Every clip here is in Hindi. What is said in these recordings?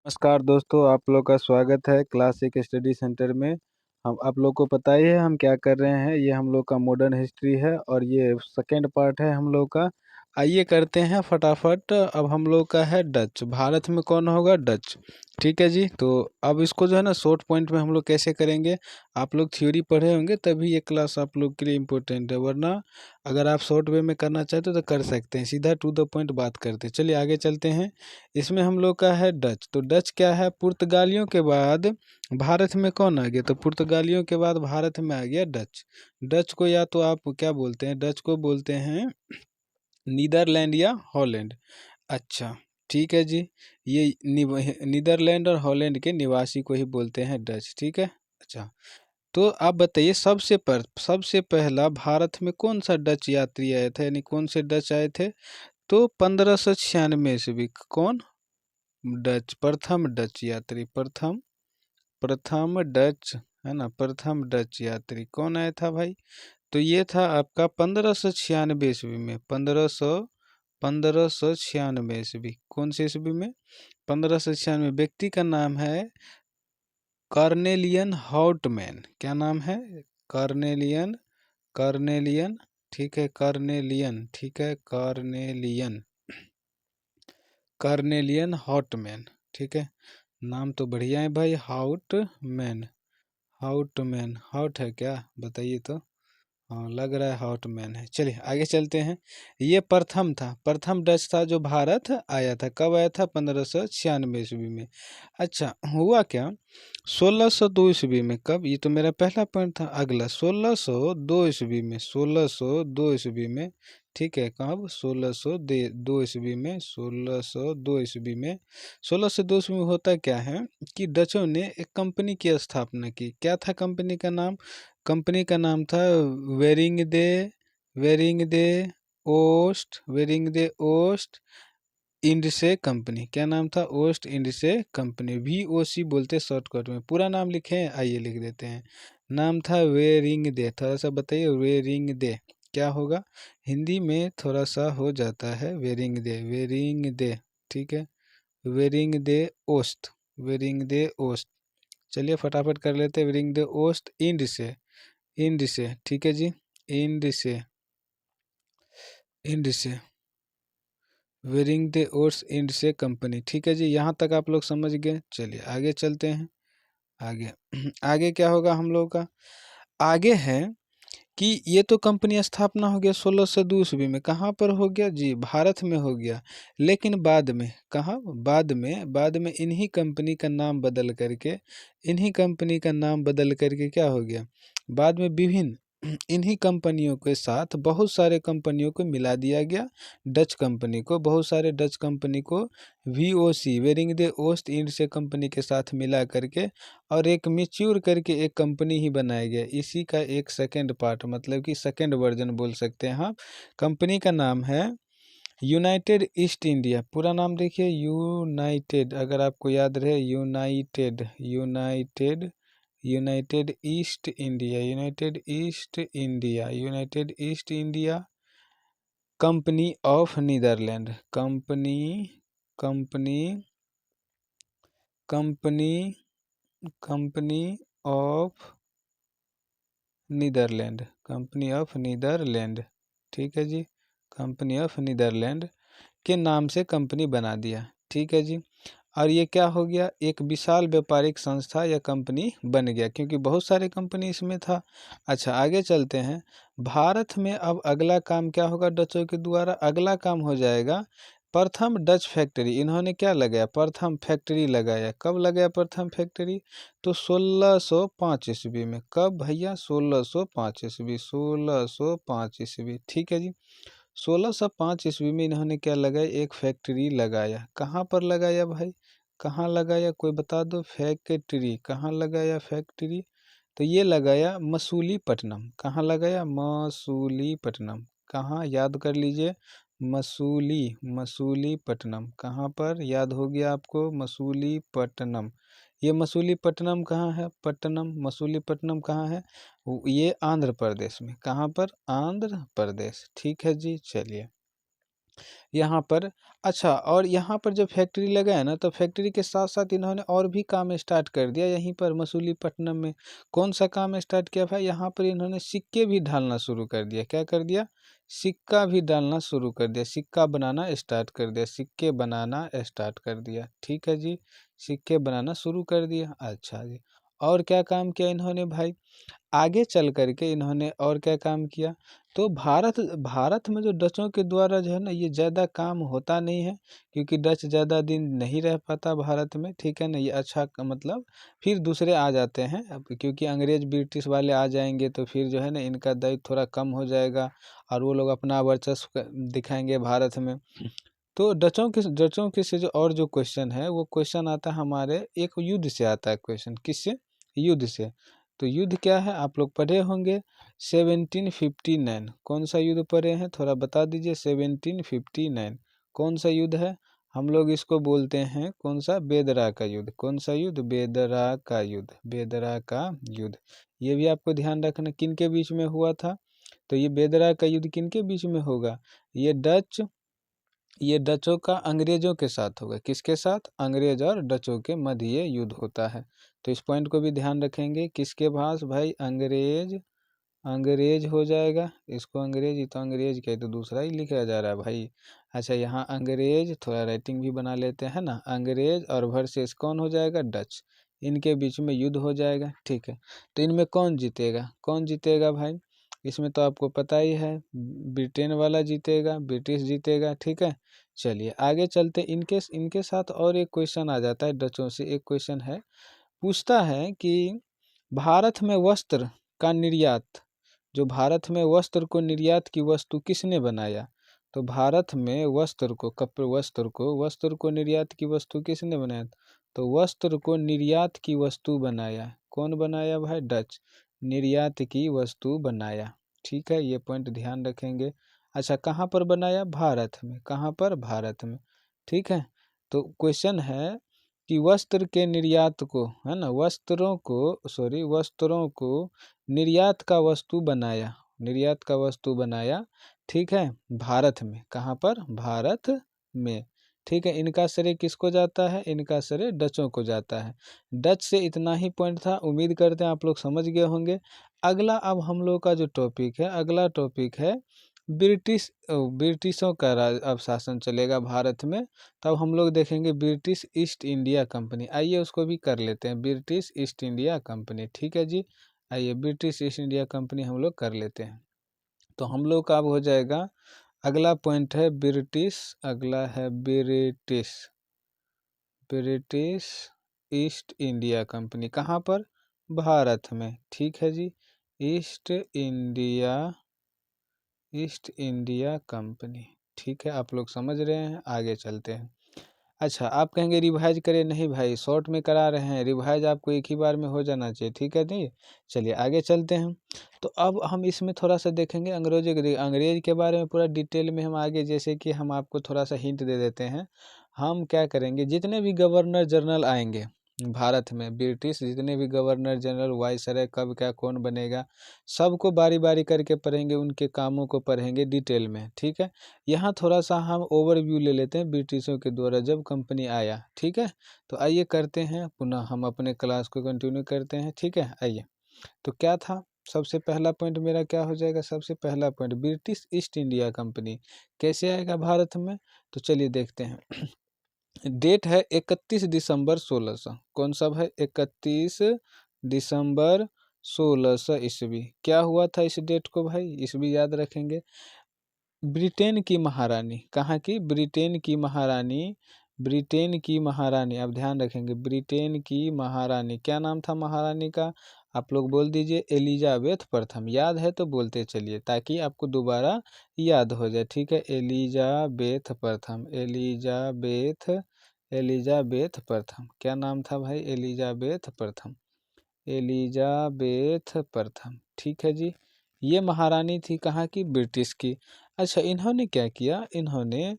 नमस्कार दोस्तों, आप लोग का स्वागत है क्लासिक स्टडी सेंटर में। हम आप लोग को पता ही है हम क्या कर रहे हैं। ये हम लोग का मॉडर्न हिस्ट्री है और ये सेकंड पार्ट है हम लोग का। आइए करते हैं फटाफट। अब हम लोग का है डच। भारत में कौन होगा? डच। ठीक है जी। तो अब इसको जो है ना शॉर्ट पॉइंट में हम लोग कैसे करेंगे। आप लोग थ्योरी पढ़े होंगे तभी ये क्लास आप लोग के लिए इम्पोर्टेंट है, वरना अगर आप शॉर्ट वे में करना चाहते हो तो कर सकते हैं। सीधा टू द पॉइंट बात करते हैं। चलिए आगे चलते हैं। इसमें हम लोग का है डच। तो डच क्या है? पुर्तगालियों के बाद भारत में कौन आ गया? तो पुर्तगालियों के बाद भारत में आ गया डच। डच को या तो आप क्या बोलते हैं? डच को बोलते हैं नीदरलैंड या हॉलैंड। अच्छा, ठीक है जी। ये नीदरलैंड और हॉलैंड के निवासी को ही बोलते हैं डच। ठीक है। अच्छा, तो आप बताइए सबसे पहला भारत में कौन सा डच यात्री आया था, यानी कौन से डच आए थे? तो 1596 ईस्वी। कौन? डच। प्रथम डच यात्री। प्रथम प्रथम डच, है ना, प्रथम डच यात्री कौन आया था भाई? तो ये था आपका 1596 ईस्वी में। 1596 ईस्वी। कौन से ईस्वी में? 1596। व्यक्ति का नाम है कॉर्नेलियन हॉटमैन। क्या नाम है? कॉर्नेलियन। कॉर्नेलियन। ठीक है, कॉर्नेलियन। ठीक है, कॉर्नेलियन। कॉर्नेलियन हॉटमैन। ठीक है, नाम तो बढ़िया है भाई। हाउटमैन। हाउटमैन। हॉट है क्या? बताइए तो। हाँ, लग रहा है हॉटमैन है। चलिए आगे चलते हैं। ये प्रथम था, प्रथम डच था जो भारत आया था। कब आया था? 1596 ईस्वी में। अच्छा, हुआ क्या? 1602 ईस्वी में। कब? ये तो मेरा पहला पॉइंट था। अगला 1602 ईस्वी में। 1602 ईस्वी में। ठीक है, कब? 1602 ईस्वी में। 1602 ईस्वी में। 1602 ईस्वी में होता क्या है कि डचों ने एक कंपनी की स्थापना की। क्या था कंपनी का नाम? कंपनी का नाम था वेरिंग दे ओस्ट इंडसे कंपनी। क्या नाम था? ओस्ट इंडसे कंपनी। VOC बोलते शॉर्टकट में। पूरा नाम लिखे हैं, आइए लिख देते हैं। नाम था वेरिंग दे। थोड़ा सा बताइए, वेरिंग दे क्या होगा? हिंदी में थोड़ा सा हो जाता है वेरिंग दे, वेरिंग दे। ठीक है, वेरिंग दे ओस्ट, वेरिंग दे ओस्ट। चलिए फटाफट कर लेते हैं। वेरिंग दे ओस्ट इंड से, इंड से। ठीक है जी, इंड से, इंड से। वेरिंग द ओट्स इंड से कंपनी। ठीक है जी, यहाँ तक आप लोग समझ गए। चलिए आगे चलते हैं। आगे आगे क्या होगा हम लोग का? आगे है कि ये तो कंपनी स्थापना हो गया 1602 ईस्वी में। कहाँ पर हो गया जी? भारत में हो गया। लेकिन बाद में कहाँ? बाद में इन्हीं कंपनी का नाम बदल करके, इन्हीं कंपनी का नाम बदल करके क्या हो गया? बाद में विभिन्न इन्हीं कंपनियों के साथ बहुत सारे कंपनियों को मिला दिया गया। डच कंपनी को, बहुत सारे डच कंपनी को VOC वेरिंग दे ओस्ट इंड से कंपनी के साथ मिला करके और एक मिच्योर करके एक कंपनी ही बनाया गया। इसी का एक सेकंड पार्ट, मतलब कि सेकंड वर्जन बोल सकते हैं आप। कंपनी का नाम है यूनाइटेड ईस्ट इंडिया। पूरा नाम देखिए, यूनाइटेड। अगर आपको याद रहे, united, united, united east India, united east India, united east India company of Netherland. Company, company, company, company of Netherland, company of Netherland. ठीक है जी, कंपनी ऑफ नीदरलैंड के नाम से कंपनी बना दिया। ठीक है जी। और ये क्या हो गया? एक विशाल व्यापारिक संस्था या कंपनी बन गया, क्योंकि बहुत सारे कंपनी इसमें था। अच्छा, आगे चलते हैं। भारत में अब अगला काम क्या होगा डचों के द्वारा? अगला काम हो जाएगा प्रथम डच फैक्ट्री। इन्होंने क्या लगाया? प्रथम फैक्ट्री लगाया। कब लगाया प्रथम फैक्ट्री? तो 1605 ईस्वी में। कब भैया? 1605 ईस्वी, 1605 ईस्वी। ठीक है जी। 1605 ईस्वी में इन्होंने क्या लगाया? एक फैक्ट्री लगाया। कहाँ पर लगाया भाई? कहाँ लगाया? कोई बता दो। फैक्ट्री कहाँ लगाया? फैक्ट्री तो ये लगाया मसूलीपट्टनम। कहाँ लगाया? मसूलीपट्टनम। कहाँ? याद कर लीजिए। मसूलीपट्टनम। कहाँ पर? याद हो गया आपको? मसूलीपट्टनम। ये मसूलीपट्टनम कहाँ है? पट्टनम, मसूलीपट्टनम कहाँ है? ये आंध्र प्रदेश में। कहाँ पर? आंध्र प्रदेश। ठीक है जी। चलिए यहाँ पर। अच्छा, और यहाँ पर जब फैक्ट्री लगा है ना, तो फैक्ट्री के साथ साथ इन्होंने और भी काम स्टार्ट कर दिया यहीं पर मसूलीपट्टनम में। कौन सा काम स्टार्ट किया भाई? यहाँ पर इन्होंने सिक्के भी ढालना शुरू कर दिया। क्या कर दिया? सिक्का भी डालना शुरू कर दिया, सिक्का बनाना स्टार्ट कर दिया, सिक्के बनाना स्टार्ट कर दिया। ठीक है जी, सिक्के बनाना शुरू कर दिया। अच्छा जी, और क्या काम किया इन्होंने भाई? आगे चल करके इन्होंने और क्या काम किया? तो भारत भारत में जो डचों के द्वारा जो है ना, ये ज़्यादा काम होता नहीं है, क्योंकि डच ज़्यादा दिन नहीं रह पाता भारत में। ठीक है ना, ये अच्छा मतलब फिर दूसरे आ जाते हैं, अब क्योंकि अंग्रेज ब्रिटिश वाले आ जाएंगे तो फिर जो है ना इनका दायित्व थोड़ा कम हो जाएगा, और वो लोग अपना वर्चस्व दिखाएंगे भारत में। तो डचों के से जो और जो क्वेश्चन है, वो क्वेश्चन आता है हमारे एक युद्ध से आता है क्वेश्चन। किससे? युद्ध से। तो युद्ध क्या है आप लोग पढ़े होंगे, 1759। कौन सा युद्ध पढ़े हैं, थोड़ा बता दीजिए। 1759 कौन सा युद्ध है? हम लोग इसको बोलते हैं कौन सा? बेदरा का युद्ध। कौन सा युद्ध? बेदरा का युद्ध। बेदरा का युद्ध। ये भी आपको ध्यान रखना किन के बीच में हुआ था। तो ये बेदरा का युद्ध किन के बीच में होगा? ये डचों का अंग्रेजों के साथ होगा। किसके साथ? अंग्रेज और डचों के मध्य ये युद्ध होता है। तो इस पॉइंट को भी ध्यान रखेंगे। किसके पास भाई? अंग्रेज। अंग्रेज हो जाएगा, इसको अंग्रेज, ही तो अंग्रेज के तो दूसरा ही लिखा जा रहा है भाई। अच्छा, यहाँ अंग्रेज, थोड़ा राइटिंग भी बना लेते हैं ना। अंग्रेज और वर्सेस कौन हो जाएगा? डच। इनके बीच में युद्ध हो जाएगा। ठीक है, तो इनमें कौन जीतेगा? कौन जीतेगा भाई? इसमें तो आपको पता ही है, ब्रिटेन वाला जीतेगा, ब्रिटिश जीतेगा। ठीक है, चलिए आगे चलते। इनके इनके साथ और एक क्वेश्चन आ जाता है डचों से। एक क्वेश्चन है, पूछता है कि भारत में वस्त्र का निर्यात, जो भारत में वस्त्र को निर्यात की वस्तु किसने बनाया? तो भारत में वस्त्र को, कपड़े, वस्त्र को निर्यात की वस्तु किसने बनाया? तो वस्त्र को निर्यात की वस्तु बनाया, कौन बनाया भाई? डच। निर्यात की वस्तु बनाया। ठीक है, ये पॉइंट ध्यान रखेंगे। अच्छा, कहाँ पर बनाया? भारत में। कहाँ पर? भारत में। ठीक है, तो क्वेश्चन है कि वस्त्र के निर्यात को, है ना, वस्त्रों को निर्यात का वस्तु बनाया, निर्यात का वस्तु बनाया। ठीक है, भारत में। कहाँ पर? भारत में। ठीक है, इनका श्रेय किसको जाता है? इनका श्रेय डचों को जाता है। डच से इतना ही पॉइंट था, उम्मीद करते हैं आप लोग समझ गए होंगे। अगला अब हम लोग का जो टॉपिक है, अगला टॉपिक है ब्रिटिशों का राज अब शासन चलेगा भारत में। तब हम लोग देखेंगे ब्रिटिश ईस्ट इंडिया कंपनी। आइए उसको भी कर लेते हैं, ब्रिटिश ईस्ट इंडिया कंपनी। ठीक है जी, आइए ब्रिटिश ईस्ट इंडिया कंपनी हम लोग कर लेते हैं। तो हम लोग का अब हो जाएगा, अगला पॉइंट है ब्रिटिश, अगला है British, British east India company. कहाँ पर? भारत में। ठीक है जी, ईस्ट इंडिया कंपनी। ठीक है, आप लोग समझ रहे हैं, आगे चलते हैं। अच्छा, आप कहेंगे रिवाइज करें, नहीं भाई, शॉर्ट में करा रहे हैं, रिवाइज आपको एक ही बार में हो जाना चाहिए। ठीक है जी, चलिए आगे चलते हैं। तो अब हम इसमें थोड़ा सा देखेंगे अंग्रेज के बारे में पूरा डिटेल में हम आगे, जैसे कि हम आपको थोड़ा सा हिंट दे देते हैं। हम क्या करेंगे, जितने भी गवर्नर जनरल आएंगे भारत में, ब्रिटिश जितने भी गवर्नर जनरल, वाइसराय, कब क्या कौन बनेगा, सबको बारी बारी करके पढ़ेंगे, उनके कामों को पढ़ेंगे डिटेल में। ठीक है, यहाँ थोड़ा सा हम ओवरव्यू ले लेते हैं ब्रिटिशों के द्वारा जब कंपनी आया। ठीक है, तो आइए करते हैं, पुनः हम अपने क्लास को कंटिन्यू करते हैं। ठीक है, आइए। तो क्या था, सबसे पहला पॉइंट मेरा क्या हो जाएगा? सबसे पहला point, British east India company कैसे आएगा भारत में? तो चलिए देखते हैं। डेट है 31 दिसंबर 1600। कौन सा है? 31 दिसंबर 1600 ईस्वी। क्या हुआ था इस डेट को भाई? ईस्वी याद रखेंगे। ब्रिटेन की महारानी, कहाँ की? ब्रिटेन की महारानी, ब्रिटेन की महारानी, अब ध्यान रखेंगे, ब्रिटेन की महारानी, क्या नाम था महारानी का? आप लोग बोल दीजिए एलिजाबेथ प्रथम। याद है तो बोलते चलिए, ताकि आपको दोबारा याद हो जाए। ठीक है, एलिजाबेथ प्रथम, एलिजाबेथ प्रथम, क्या नाम था भाई? एलिजाबेथ प्रथम, एलिजाबेथ प्रथम। ठीक है जी, ये महारानी थी कहाँ की? ब्रिटिश की। अच्छा, इन्होंने क्या किया? इन्होंने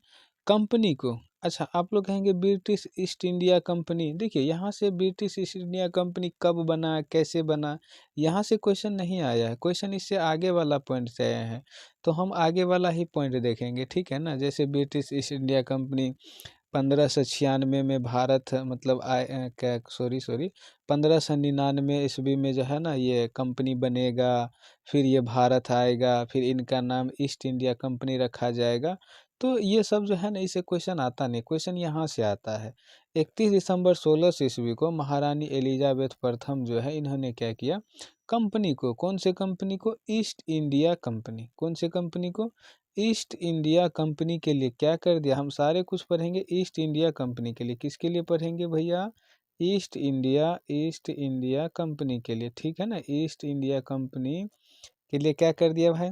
कंपनी को अच्छा, आप लोग कहेंगे ब्रिटिश ईस्ट इंडिया कंपनी। देखिए यहाँ से ब्रिटिश ईस्ट इंडिया कंपनी कब बना, कैसे बना, यहाँ से क्वेश्चन नहीं आया है। क्वेश्चन इससे आगे वाला पॉइंट से आया है, तो हम आगे वाला ही पॉइंट देखेंगे, ठीक है ना। जैसे ब्रिटिश ईस्ट इंडिया कंपनी 1596 में भारत मतलब क्या, सॉरी 1599 ईस्वी में जो है ना ये कंपनी बनेगा, फिर ये भारत आएगा, फिर इनका नाम ईस्ट इंडिया कंपनी रखा जाएगा। तो ये सब जो है ना इसे क्वेश्चन आता नहीं, क्वेश्चन यहाँ से आता है। 31 दिसंबर 1600 ईस्वी को महारानी एलिजाबेथ प्रथम जो है इन्होंने क्या किया, कंपनी को, कौन से कंपनी को, ईस्ट इंडिया कंपनी, कौन से कंपनी को, ईस्ट इंडिया कंपनी के लिए क्या कर दिया। हम सारे कुछ पढ़ेंगे ईस्ट इंडिया कंपनी के लिए, किसके लिए पढ़ेंगे भैया, ईस्ट इंडिया कंपनी के लिए, ठीक है ना। ईस्ट इंडिया कंपनी के लिए क्या कर दिया भाई,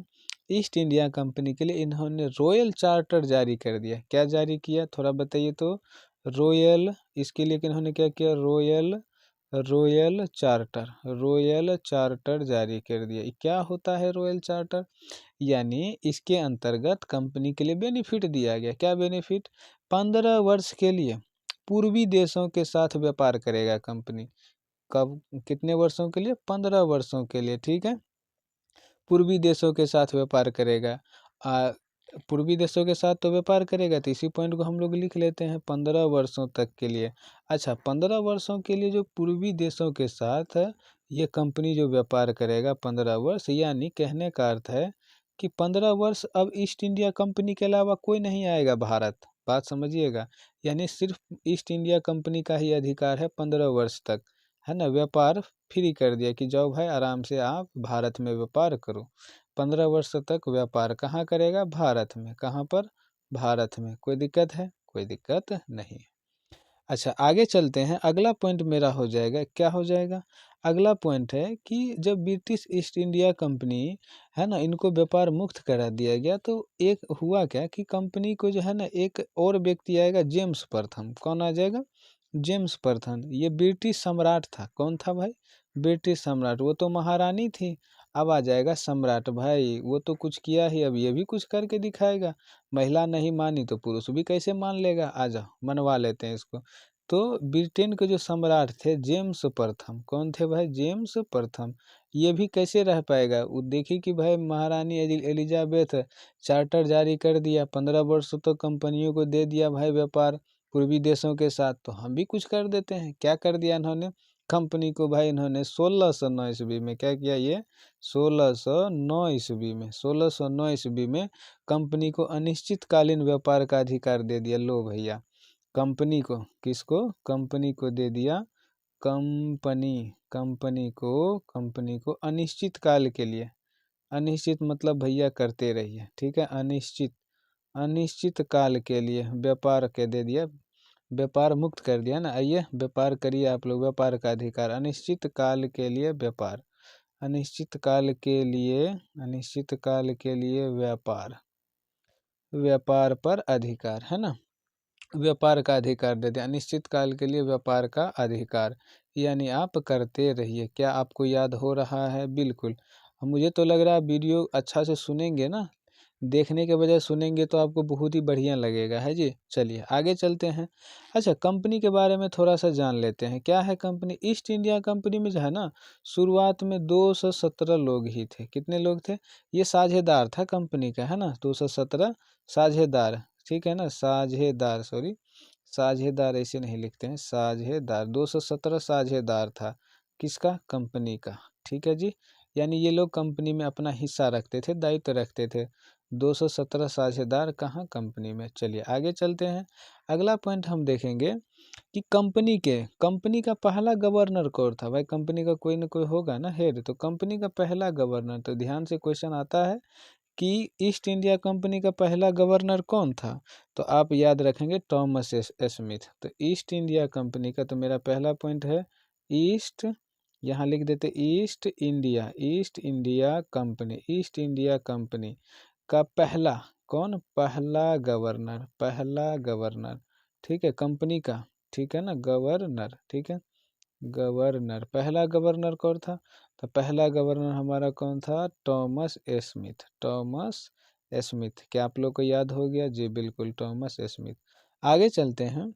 ईस्ट इंडिया कंपनी के लिए इन्होंने रॉयल चार्टर जारी कर दिया। क्या जारी किया, थोड़ा बताइए तो। रॉयल, इसके लिए इन्होंने क्या किया, रॉयल चार्टर जारी कर दिया। ये क्या होता है रॉयल चार्टर, यानी इसके अंतर्गत कंपनी के लिए बेनिफिट दिया गया। क्या बेनिफिट, 15 वर्ष के लिए पूर्वी देशों के साथ व्यापार करेगा कंपनी। कब, कितने वर्षों के लिए, 15 वर्षों के लिए, ठीक है। पूर्वी देशों के साथ व्यापार करेगा। पूर्वी देशों के साथ तो व्यापार करेगा, तो इसी पॉइंट को हम लोग लिख लेते हैं 15 वर्षों तक के लिए। अच्छा, 15 वर्षों के लिए जो पूर्वी देशों के साथ ये कंपनी जो व्यापार करेगा 15 वर्ष, यानी कहने का अर्थ है कि 15 वर्ष अब ईस्ट इंडिया कंपनी के अलावा कोई नहीं आएगा भारत। बात समझिएगा, यानी सिर्फ ईस्ट इंडिया कंपनी का ही अधिकार है 15 वर्ष तक, है ना। व्यापार फ्री कर दिया कि जाओ भाई आराम से आप भारत में व्यापार करो। 15 वर्ष तक व्यापार कहाँ करेगा, भारत में। कहाँ पर, भारत में। कोई दिक्कत है, कोई दिक्कत नहीं। अच्छा, आगे चलते हैं। अगला पॉइंट मेरा हो जाएगा, क्या हो जाएगा, अगला पॉइंट है कि जब ब्रिटिश ईस्ट इंडिया कंपनी है ना इनको व्यापार मुक्त करा दिया गया, तो एक हुआ क्या कि कंपनी को जो है ना एक और व्यक्ति आएगा, जेम्स प्रथम। कौन आ जाएगा, जेम्स प्रथम। ये ब्रिटिश सम्राट था। कौन था भाई, ब्रिटिश सम्राट। वो तो महारानी थी, अब आ जाएगा सम्राट। भाई वो तो कुछ किया ही, अब ये भी कुछ करके दिखाएगा। महिला नहीं मानी तो पुरुष भी कैसे मान लेगा, आ जाओ मनवा लेते हैं इसको। तो ब्रिटेन के जो सम्राट थे जेम्स प्रथम, कौन थे भाई, जेम्स प्रथम। ये भी कैसे रह पाएगा, वो देखिए कि भाई महारानी एलिजाबेथ चार्टर जारी कर दिया, 15 वर्ष तो कंपनियों को दे दिया भाई व्यापार पूर्वी देशों के साथ, तो हम भी कुछ कर देते हैं। क्या कर दिया इन्होंने, कंपनी को भाई इन्होंने 1609 ईस्वी में क्या किया, ये 1609 ईस्वी में, 1609 ईस्वी में कंपनी को अनिश्चितकालीन व्यापार का अधिकार दे दिया। लो भैया, कंपनी को, किसको, कंपनी को दे दिया, कंपनी को अनिश्चित काल के लिए। अनिश्चित मतलब भैया करते रहिए, ठीक है। अनिश्चित काल के लिए व्यापार के दे दिया, व्यापार मुक्त कर दिया ना। आइए व्यापार करिए आप लोग, व्यापार का अधिकार, अनिश्चित काल के लिए व्यापार, अनिश्चित काल के लिए, अनिश्चित काल के लिए व्यापार, व्यापार पर अधिकार, है ना। व्यापार का अधिकार दे दिया, अनिश्चित काल के लिए व्यापार का अधिकार, यानी आप करते रहिए। क्या आपको याद हो रहा है, बिल्कुल। मुझे तो लग रहा है वीडियो अच्छा से सुनेंगे ना, देखने के बजाय सुनेंगे तो आपको बहुत ही बढ़िया लगेगा, है जी। चलिए आगे चलते हैं। अच्छा, कंपनी के बारे में थोड़ा सा जान लेते हैं। क्या है कंपनी, ईस्ट इंडिया कंपनी में जो है ना शुरुआत में 217 लोग ही थे। कितने लोग थे, ये साझेदार था कंपनी का, है ना, 217 साझेदार, ठीक है ना, साझेदार, सॉरी साझेदार ऐसे नहीं लिखते हैं, साझेदार, 217 साझेदार था, किसका, कंपनी का, ठीक है जी। यानी ये लोग कंपनी में अपना हिस्सा रखते थे, दायित्व रखते थे। 217 साझेदार कहाँ, कंपनी में। चलिए आगे चलते हैं। अगला पॉइंट हम देखेंगे कि कंपनी का पहला गवर्नर कौन था। भाई कंपनी का कोई ना कोई होगा ना हेड, तो कंपनी का पहला गवर्नर, तो ध्यान से क्वेश्चन आता है कि ईस्ट इंडिया कंपनी का पहला गवर्नर कौन था, तो आप याद रखेंगे थॉमस स्मिथ। तो ईस्ट इंडिया कंपनी का, तो मेरा पहला पॉइंट है ईस्ट, यहाँ लिख देते east India company, east India company का पहला, कौन, पहला गवर्नर, ठीक है, कंपनी का, ठीक है ना, गवर्नर, ठीक है, गवर्नर, पहला गवर्नर कौन था, तो पहला गवर्नर हमारा कौन था, थॉमस स्मिथ, थॉमस स्मिथ। क्या आप लोग को याद हो गया जी, बिल्कुल थॉमस स्मिथ। आगे चलते हैं।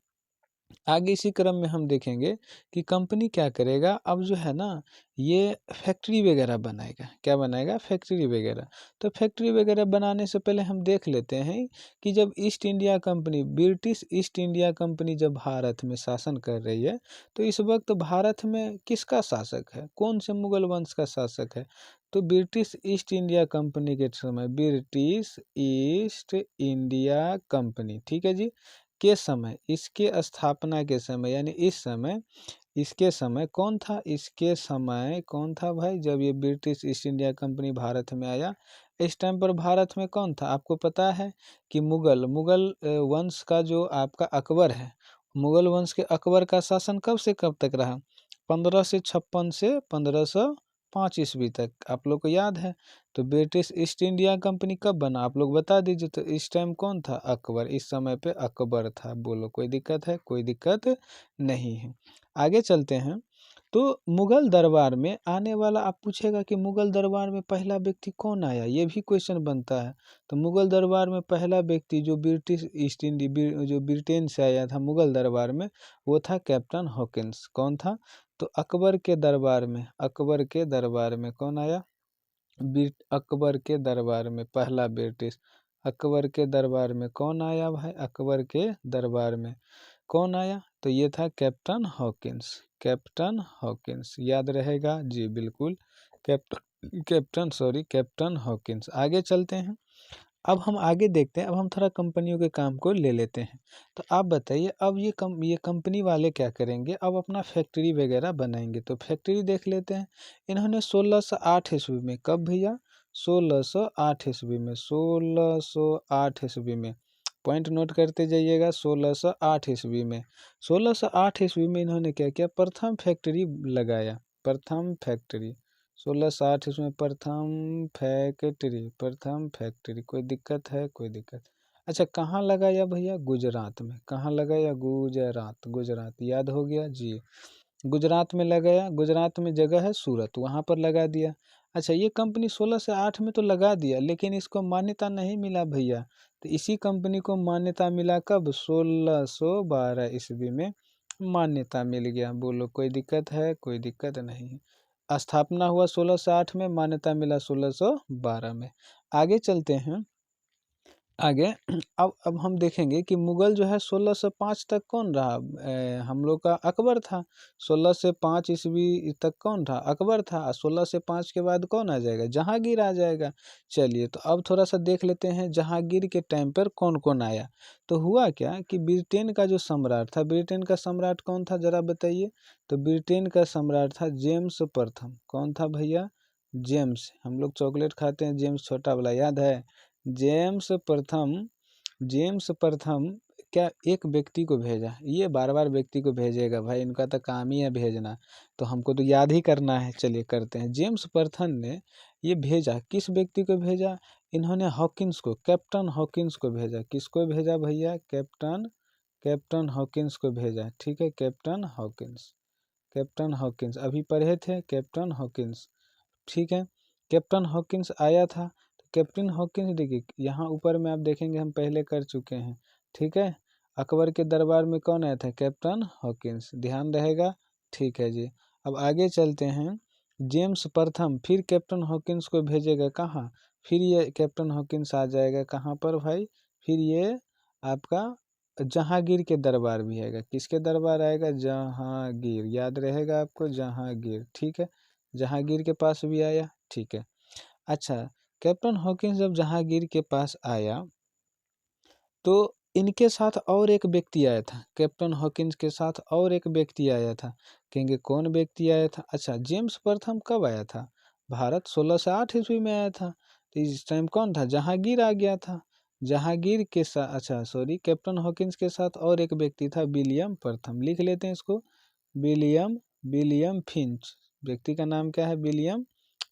आगे इसी क्रम में हम देखेंगे कि कंपनी क्या करेगा, अब जो है ना ये फैक्ट्री वगैरह बनाएगा। क्या बनाएगा? फैक्ट्री वगैरह। तो फैक्ट्री वगैरह बनाने से पहले हम देख लेते हैं कि जब east India company, British east India company जब भारत में शासन कर रही है, तो इस वक्त भारत में किसका शासक है? कौन से मुगल वंश का शासक है? तो ब्रिटिश ईस्ट इंडिया कंपनी के समय, ब्रिटिश ईस्ट इंडिया कंपनी, ठीक है जी, के समय, इसके स्थापना के समय, यानी इस समय, इसके समय कौन था? इसके समय कौन था भाई? जब ये British east India company Bharat में आया, इस टाइम पर भारत में कौन था? आपको पता है कि मुगल मुगल वंश का जो आपका अकबर है, मुगल वंश के अकबर का शासन कब से कब तक रहा? 1556 से 1505 ईस्वी तक, आप लोग को याद है। तो ब्रिटिश ईस्ट इंडिया कंपनी कब बना? आप लोग बता दीजिए। तो इस टाइम कौन था? अकबर। इस समय पे अकबर था। बोलो, कोई दिक्कत है? कोई दिक्कत नहीं है। आगे चलते हैं। तो मुगल दरबार में आने वाला, आप पूछेगा कि मुगल दरबार में पहला व्यक्ति कौन आया, ये भी क्वेश्चन बनता है। तो मुगल दरबार में पहला व्यक्ति जो ब्रिटिश ईस्ट इंडिया, जो ब्रिटेन से आया था मुगल दरबार में, वो था कैप्टन हॉकिंस। कौन था? तो अकबर के दरबार में, अकबर के दरबार में कौन आया? अकबर के दरबार में पहला ब्रिटिश, अकबर के दरबार में कौन आया भाई? अकबर के दरबार में कौन आया? तो ये था कैप्टन हॉकिंस। कैप्टन हॉकिंस याद रहेगा जी, बिल्कुल। Captain Hawkins. आगे चलते हैं। अब हम आगे देखते हैं। अब हम थोड़ा कंपनियों के काम को ले लेते हैं। तो आप बताइए, अब ये कंपनी वाले क्या करेंगे? अब अपना फैक्ट्री वगैरह बनाएंगे। तो फैक्ट्री देख लेते हैं। इन्होंने 1608 ईस्वी में, कब भैया? 1608 ईस्वी में, 1608 ईस्वी में, पॉइंट नोट करते जाइएगा। 1608 ईस्वी में, 1608 ईस्वी में इन्होंने क्या किया? प्रथम फैक्ट्री लगाया। प्रथम फैक्ट्री, 1660 इसमें प्रथम फैक्ट्री। कोई दिक्कत है? कोई दिक्कत? अच्छा, कहाँ लगाया भैया? गुजरात में। कहाँ लगाया? गुजरात। गुजरात याद हो गया जी, गुजरात में लगाया। गुजरात में जगह है सूरत, वहाँ पर लगा दिया। अच्छा, ये कंपनी 16 से 8 में तो लगा दिया, लेकिन इसको मान्यता नहीं मिला भैया। तो इसी कंपनी को मान्यता मिला कब? 1612 ईस्वी में मान्यता मिल गया। बोलो, कोई दिक्कत है? कोई दिक्कत नहीं है। स्थापना हुआ 1608 में, मान्यता मिला 1612 में। आगे चलते हैं। आगे अब हम देखेंगे कि मुगल जो है 1605 तक कौन रहा? हम लोग का अकबर था। 16 से 5 ईस्वी तक कौन था? अकबर था। 16 से 5 के बाद कौन आ जाएगा? जहांगीर आ जाएगा। चलिए, तो अब थोड़ा सा देख लेते हैं जहांगीर के टाइम पर कौन कौन आया। तो हुआ क्या कि ब्रिटेन का जो सम्राट था, ब्रिटेन का सम्राट कौन था जरा बताइए? तो ब्रिटेन का सम्राट था जेम्स प्रथम। कौन था भैया? जेम्स। हम लोग चॉकलेट खाते हैं जेम्स छोटा वाला, याद है? जेम्स प्रथम। जेम्स प्रथम क्या एक व्यक्ति को भेजा? ये बार बार व्यक्ति को भेजेगा भाई, इनका तो काम ही है भेजना, तो हमको तो याद ही करना है। चलिए करते हैं। जेम्स प्रथम ने ये भेजा, किस व्यक्ति को भेजा? इन्होंने हॉकिंस को, कैप्टन हॉकिंस को भेजा। किसको भेजा भैया? कैप्टन हॉकिंस को भेजा। ठीक है, कैप्टन हॉकिंस। कैप्टन हॉकिंस अभी पढ़े थे, कैप्टन हॉकिंस। ठीक है, कैप्टन हॉकिंस आया था। तो कैप्टन हॉकिंस देखिए, यहाँ ऊपर में आप देखेंगे हम पहले कर चुके हैं। ठीक है, अकबर के दरबार में कौन आया था? कैप्टन हॉकिंस, ध्यान रहेगा। ठीक है जी। अब आगे चलते हैं। जेम्स प्रथम फिर कैप्टन हॉकिंस को भेजेगा कहाँ? फिर ये कैप्टन हॉकिंस आ जाएगा कहाँ पर भाई? फिर ये आपका जहांगीर के दरबार भी आएगा। किसके दरबार आएगा? जहांगीर, याद रहेगा आपको, जहांगीर। ठीक है, जहांगीर के पास भी आया। ठीक है। अच्छा, कैप्टन हॉकिंस जब जहांगीर के पास आया, तो इनके साथ और एक व्यक्ति आया था। कैप्टन हॉकिंस के साथ और एक व्यक्ति आया था। कहेंगे कौन व्यक्ति आया था? अच्छा, जेम्स प्रथम कब आया था? भारत 1608 ईस्वी में आया था। तो इस टाइम कौन था? जहांगीर आ गया था। जहांगीर के साथ, अच्छा सॉरी, कैप्टन हॉकिंस के साथ और एक व्यक्ति था, विलियम प्रथम। लिख लेते हैं इसको, विलियम, विलियम फिंच। व्यक्ति का नाम क्या है? William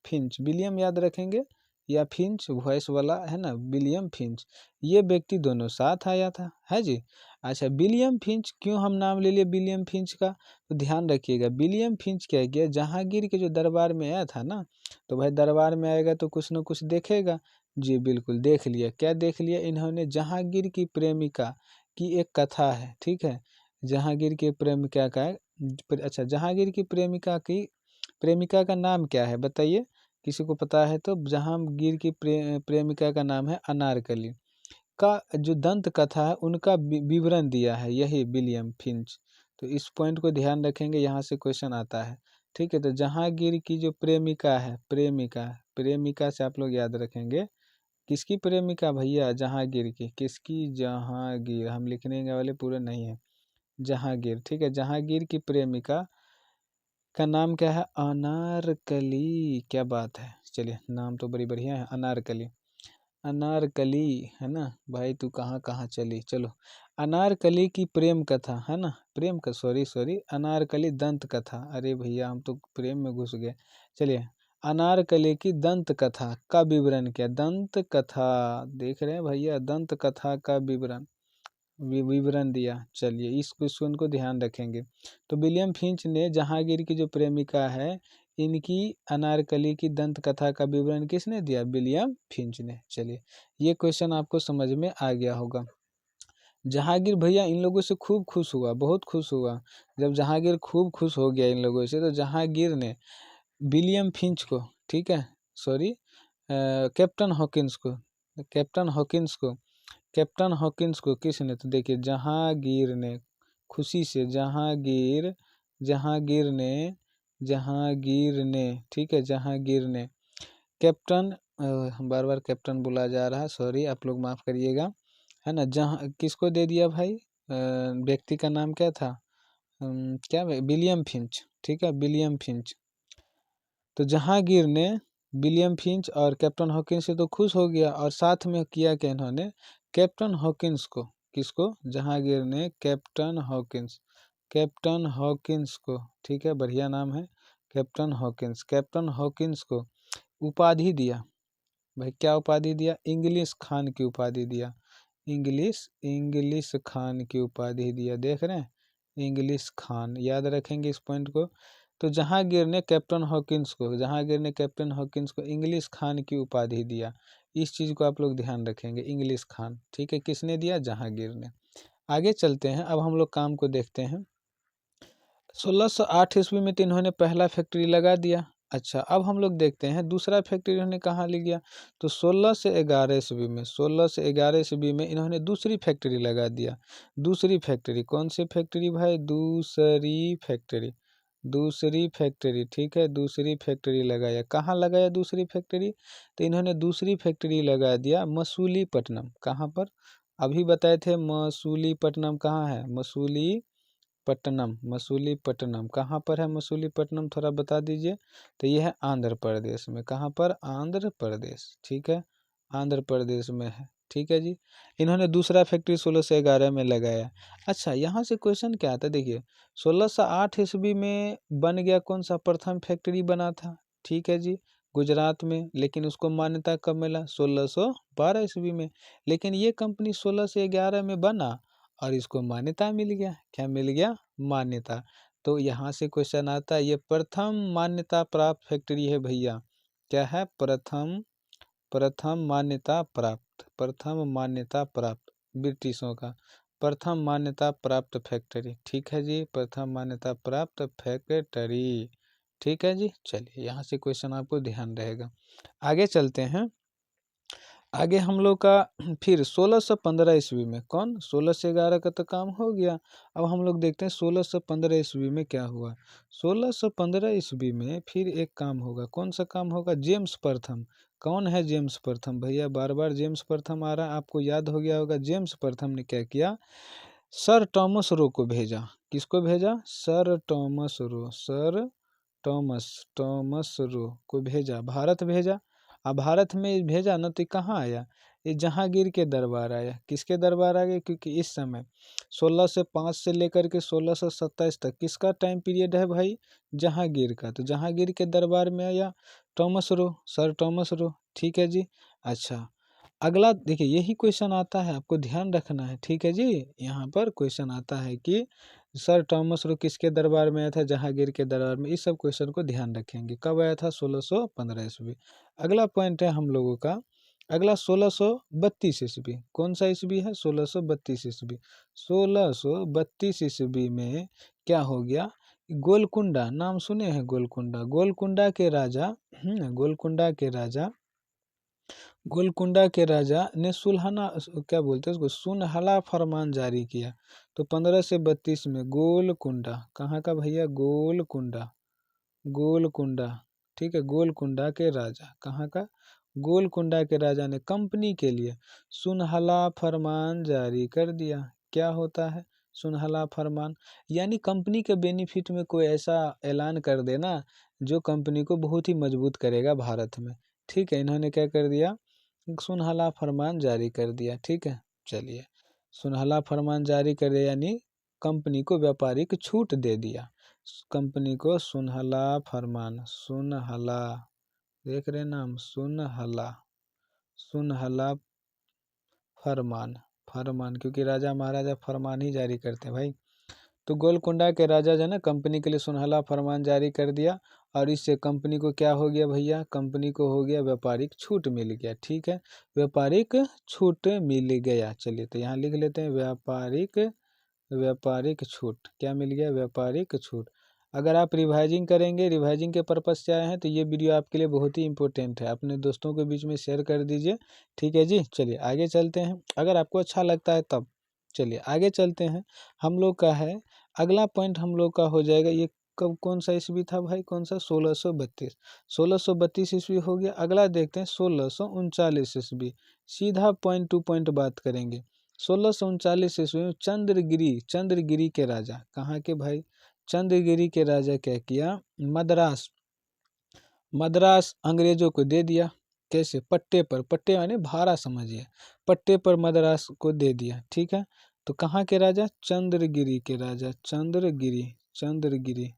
Finch. विलियम याद रखेंगे, या फिंच वॉइस वाला है ना, विलियम फिंच। ये व्यक्ति दोनों साथ आया था, है जी। अच्छा, विलियम फिंच, क्यों हम नाम ले लिए विलियम फिंच का? तो ध्यान रखिएगा, विलियम फिंच क्या किया? जहांगीर के जो दरबार में आया था ना, तो भाई दरबार में आएगा तो कुछ न कुछ देखेगा। जी बिल्कुल, देख लिया। क्या देख लिया इन्होंने? जहांगीर की प्रेमिका, की एक कथा है, ठीक है। जहांगीर की प्रेमिका का अच्छा, जहांगीर की प्रेमिका का नाम क्या है बताइए, किसी को पता है तो। जहांगीर की प्रेमिका का नाम है अनारकली। का जो दंत कथा है उनका विवरण दिया है यही विलियम फिंच। तो इस पॉइंट को ध्यान रखेंगे, यहाँ से क्वेश्चन आता है, ठीक है। तो जहांगीर की जो प्रेमिका है, प्रेमिका से आप लोग याद रखेंगे, किसकी प्रेमिका भैया, जहांगीर की। किसकी, जहांगीर, हम लिखने वाले पूरे नहीं है, जहांगीर, ठीक है। जहांगीर की प्रेमिका का नाम क्या है, अनारकली। क्या बात है, चलिए नाम तो बड़ी बढ़िया है, अनारकली। अनारकली है ना भाई, तू कहाँ कहाँ चली, चलो। अनारकली की प्रेम कथा है ना, प्रेम का सॉरी अनारकली दंत कथा, अरे भैया हम तो प्रेम में घुस गए। चलिए, अनारकली की दंत कथा का विवरण क्या, दंत कथा, देख रहे हैं भैया, दंत कथा का विवरण दिया। चलिए इस क्वेश्चन को ध्यान रखेंगे। तो विलियम फिंच ने जहांगीर की जो प्रेमिका है, इनकी अनारकली की दंत कथा का विवरण किसने दिया, विलियम फिंच ने। चलिए ये क्वेश्चन आपको समझ में आ गया होगा। जहांगीर भैया इन लोगों से खूब खुश हुआ, बहुत खुश हुआ। जब जहांगीर खूब खुश हो गया इन लोगों से, तो जहांगीर ने विलियम फिंच को, ठीक है, सॉरी कैप्टन हॉकिंस को, कैप्टन हॉकिंस को कैप्टन हॉकिंस को किसने, तो देखिए जहांगीर ने, खुशी से जहांगीर ने, ठीक है, जहांगीर ने कैप्टन, बार बार कैप्टन बोला जा रहा है, सॉरी आप लोग माफ़ करिएगा, है ना। जहाँ किसको दे दिया भाई, व्यक्ति का नाम क्या था, क्या विलियम फिंच, ठीक है, विलियम फिंच। तो जहांगीर ने विलियम फिंच और कैप्टन हॉकिंस से तो खुश हो गया, और साथ में किया कि इन्होंने कैप्टन हॉकिंस को, किसको, जहांगीर ने कैप्टन हॉकिंस को, ठीक है, बढ़िया नाम है, कैप्टन हॉकिंस को उपाधि दिया। भाई क्या उपाधि दिया, इंग्लिश खान की उपाधि दिया, इंग्लिश खान की उपाधि दिया, देख रहे हैं, इंग्लिश खान, याद रखेंगे इस पॉइंट को। तो जहांगीर ने कैप्टन हॉकिंस को इंग्लिश खान की उपाधि दिया, इस चीज़ को आप लोग ध्यान रखेंगे, इंग्लिश खान, ठीक है, किसने दिया, जहांगीर ने। आगे चलते हैं, अब हम लोग काम को देखते हैं। 1608 ईस्वी में तो इन्होंने पहला फैक्ट्री लगा दिया। अच्छा, अब हम लोग देखते हैं दूसरा फैक्ट्री इन्होंने कहाँ ले गया। तो 16 से 11 ईस्वी में इन्होंने दूसरी फैक्ट्री लगा दिया। दूसरी फैक्ट्री कौन सी फैक्ट्री भाई, दूसरी फैक्ट्री, ठीक है, दूसरी फैक्ट्री लगाया। कहाँ लगाया दूसरी फैक्ट्री, तो इन्होंने दूसरी फैक्ट्री लगा दिया मसूलीपट्टनम। कहाँ पर, अभी बताए थे मसूलीपट्टनम कहाँ है, मसूलीपट्टनम कहाँ पर है, मसूलीपट्टनम थोड़ा बता दीजिए। तो ये है आंध्र प्रदेश में, कहाँ पर, आंध्र प्रदेश, ठीक है, आंध्र प्रदेश में है, ठीक है जी। इन्होंने दूसरा फैक्ट्री 1611 में लगाया। अच्छा, यहाँ से क्वेश्चन क्या आता है, देखिए 1608 ईस्वी में बन गया, कौन सा प्रथम फैक्ट्री बना था, ठीक है जी, गुजरात में। लेकिन उसको मान्यता कब मिला, 1612 ईस्वी में। लेकिन ये कंपनी 1611 में बना और इसको मान्यता मिल गया, क्या मिल गया, मान्यता। तो यहाँ से क्वेश्चन आता है, ये प्रथम मान्यता प्राप्त फैक्ट्री है भैया, क्या है, प्रथम मान्यता प्राप्त ब्रिटिशों का प्रथम मान्यता प्राप्त फैक्ट्री, ठीक है जी, प्रथम मान्यता प्राप्त फैक्ट्री, ठीक है जी। चलिए यहाँ से क्वेश्चन आपको ध्यान रहेगा। आगे चलते हैं, आगे हम लोग का फिर 1615 ईस्वी में, कौन, 16 से 11 का तो काम हो गया। अब हम लोग देखते हैं 1615 ईस्वी में क्या हुआ। 1615 ईस्वी में फिर एक काम होगा, कौन सा काम होगा, जेम्स प्रथम। कौन है जेम्स प्रथम भैया, बार बार जेम्स प्रथम आ रहा है, आपको याद हो गया होगा। जेम्स प्रथम ने क्या किया, सर टॉमस रो को भेजा। किसको भेजा, सर टॉमस रो को भेजा, भारत भेजा। अब भारत में भेजा ना, तो कहाँ आया, ये जहांगीर के दरबार आया। किसके दरबार आ गए, क्योंकि इस समय 1605 से लेकर के 1627 तक किसका टाइम पीरियड है भाई, जहांगीर का। तो जहांगीर के दरबार में आया सर टॉमस रो, ठीक है जी। अच्छा, अगला देखिए, यही क्वेश्चन आता है, आपको ध्यान रखना है, ठीक है जी। यहाँ पर क्वेश्चन आता है कि सर टॉमस रो किसके दरबार में आया था, जहांगीर के दरबार में। इस सब क्वेश्चन को ध्यान रखेंगे, कब आया था, 1615 ईस्वी। अगला पॉइंट है हम लोगों का अगला 1632 ईस्वी, कौन सा ईस्वी है? 1632 ईस्वी। 1632 ईस्वी में क्या हो गया? गोलकुंडा, नाम सुने हैं गोलकुंडा? गोलकुंडा के राजा गोलकुंडा के राजा ने सुलहना, क्या बोलते हैं उसको, सुनहला फरमान जारी किया। तो 15 से 32 में गोलकुंडा, कहाँ का भैया? गोलकुंडा, गोलकुंडा, ठीक है, गोलकुंडा के राजा, कहाँ का? गोलकुंडा के राजा ने कंपनी के लिए सुनहला फरमान जारी कर दिया। क्या होता है सुनहला फरमान? यानी कंपनी के बेनिफिट में कोई ऐसा ऐलान कर देना जो कंपनी को बहुत ही मजबूत करेगा भारत में। ठीक है, इन्होंने क्या कर दिया? सुनहला फरमान जारी कर दिया। ठीक है, चलिए, सुनहला फरमान जारी कर दिया यानी कंपनी को व्यापारिक छूट दे दिया। कंपनी को सुनहला फरमान, सुनहला, देख रहे नाम, सुनहला, सुनहला फरमान, फरमान, क्योंकि राजा महाराजा फरमान ही जारी करते हैं भाई। तो गोलकुंडा के राजा जो है ना कंपनी के लिए सुनहला फरमान जारी कर दिया, और इससे कंपनी को क्या हो गया भैया? कंपनी को हो गया व्यापारिक छूट मिल गया। ठीक है, व्यापारिक छूट मिल गया। चलिए, तो यहाँ लिख लेते हैं व्यापारिक, व्यापारिक छूट, क्या मिल गया? व्यापारिक छूट। अगर आप रिवाइजिंग करेंगे, रिवाइजिंग के पर्पज़ से आए हैं, तो ये वीडियो आपके लिए बहुत ही इंपॉर्टेंट है, अपने दोस्तों के बीच में शेयर कर दीजिए। ठीक है जी, चलिए आगे चलते हैं, अगर आपको अच्छा लगता है तब। चलिए आगे चलते हैं, हम लोग का है अगला पॉइंट, हम लोग का हो जाएगा ये कब, कौन सा ईस्वी था भाई? कौन सा? 1632। 1632 ईस्वी हो गया। अगला देखते हैं 1639 ईस्वी। सीधा पॉइंट टू पॉइंट बात करेंगे। 1639 ईस्वी में चंद्रगिरी, चंद्रगिरी के राजा, कहाँ के भाई? चंद्रगिरी के राजा क्या किया? मद्रास, मद्रास अंग्रेजों को दे दिया। कैसे? पट्टे पर, पट्टे यानी भाड़ा समझिए, पट्टे पर मद्रास को दे दिया। ठीक है, तो कहाँ के राजा? चंद्रगिरी के राजा, चंद्रगिरी, चंद्रगिरी,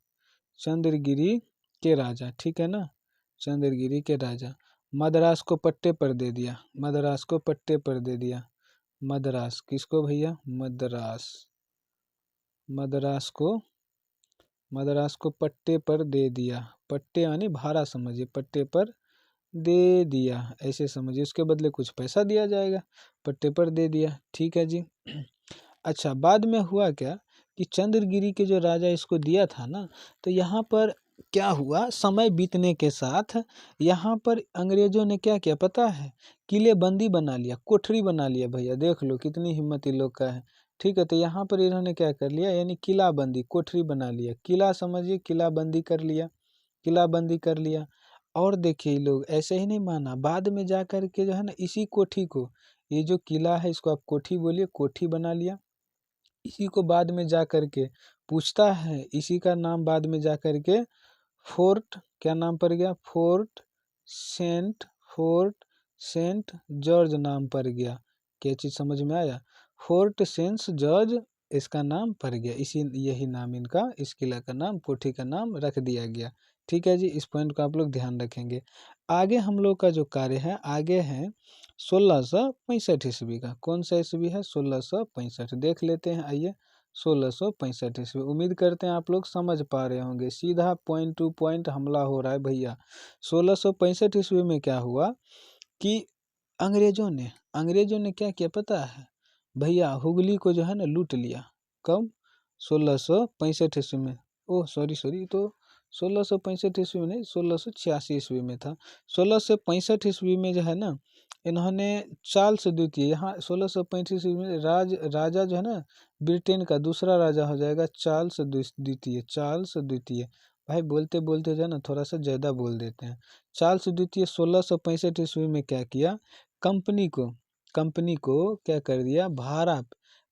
चंद्रगिरी के राजा। ठीक है ना, चंद्रगिरी के राजा मद्रास को पट्टे पर दे दिया, मद्रास को पट्टे पर दे दिया। मद्रास किसको भैया? मद्रास, मद्रास को, मद्रास को पट्टे पर दे दिया। पट्टे यानी भाड़ा समझिए, पट्टे पर दे दिया ऐसे समझिए, उसके बदले कुछ पैसा दिया जाएगा, पट्टे पर दे दिया। ठीक है जी। अच्छा, बाद में हुआ क्या कि चंद्रगिरी के जो राजा इसको दिया था ना, तो यहाँ पर क्या हुआ, समय बीतने के साथ यहाँ पर अंग्रेजों ने क्या किया पता है? किलेबंदी बना लिया, कोठरी बना लिया भैया, देख लो कितनी हिम्मत इन लोग का है। ठीक है, तो यहाँ पर इन्होंने क्या कर लिया, यानी किलाबंदी, कोठरी बना लिया, किला समझिए, किलाबंदी कर लिया, किलाबंदी कर लिया। और देखिए ये लोग ऐसे ही नहीं माना, बाद में जा कर के जो है ना इसी कोठी को, ये जो किला है इसको आप कोठी बोलिए, कोठी बना लिया। इसी को बाद में जा कर के पूछता है, इसी का नाम बाद में जा कर के फोर्ट, क्या नाम पड़ गया? Fort saint, fort saint George नाम पड़ गया। क्या चीज़ समझ में आया? फोर्ट सेंट जॉर्ज इसका नाम पड़ गया, इसी यही नाम इनका, इस किला का नाम, कोठी का नाम रख दिया गया। ठीक है जी, इस पॉइंट को आप लोग ध्यान रखेंगे। आगे हम लोग का जो कार्य है, आगे है 1665 ईस्वी का। कौन सा ईस्वी है? 1665, देख लेते हैं, आइए। 1665 ईस्वी, उम्मीद करते हैं आप लोग समझ पा रहे होंगे, सीधा पॉइंट टू पॉइंट हमला हो रहा है भैया। 1665 ईस्वी में क्या हुआ कि अंग्रेजों ने क्या किया पता है भैया? हुगली को जो है ना लूट लिया। कब? 1665 ईस्वी में। ओह सॉरी सॉरी, तो 1665 ईस्वी में नहीं, 1686 ईस्वी में था। 1665 ईस्वी में जो है ना इन्होंने चार्ल्स द्वितीय, यहाँ 1635 ईस्वी में राजा जो है ना ब्रिटेन का दूसरा राजा हो जाएगा चार्ल्स द्वितीय, चार्ल्स द्वितीय। भाई बोलते बोलते जो है ना थोड़ा सा ज़्यादा बोल देते हैं। चार्ल्स द्वितीय 1665 ईस्वी में क्या किया? कंपनी को, कंपनी को क्या कर दिया? भाड़ा,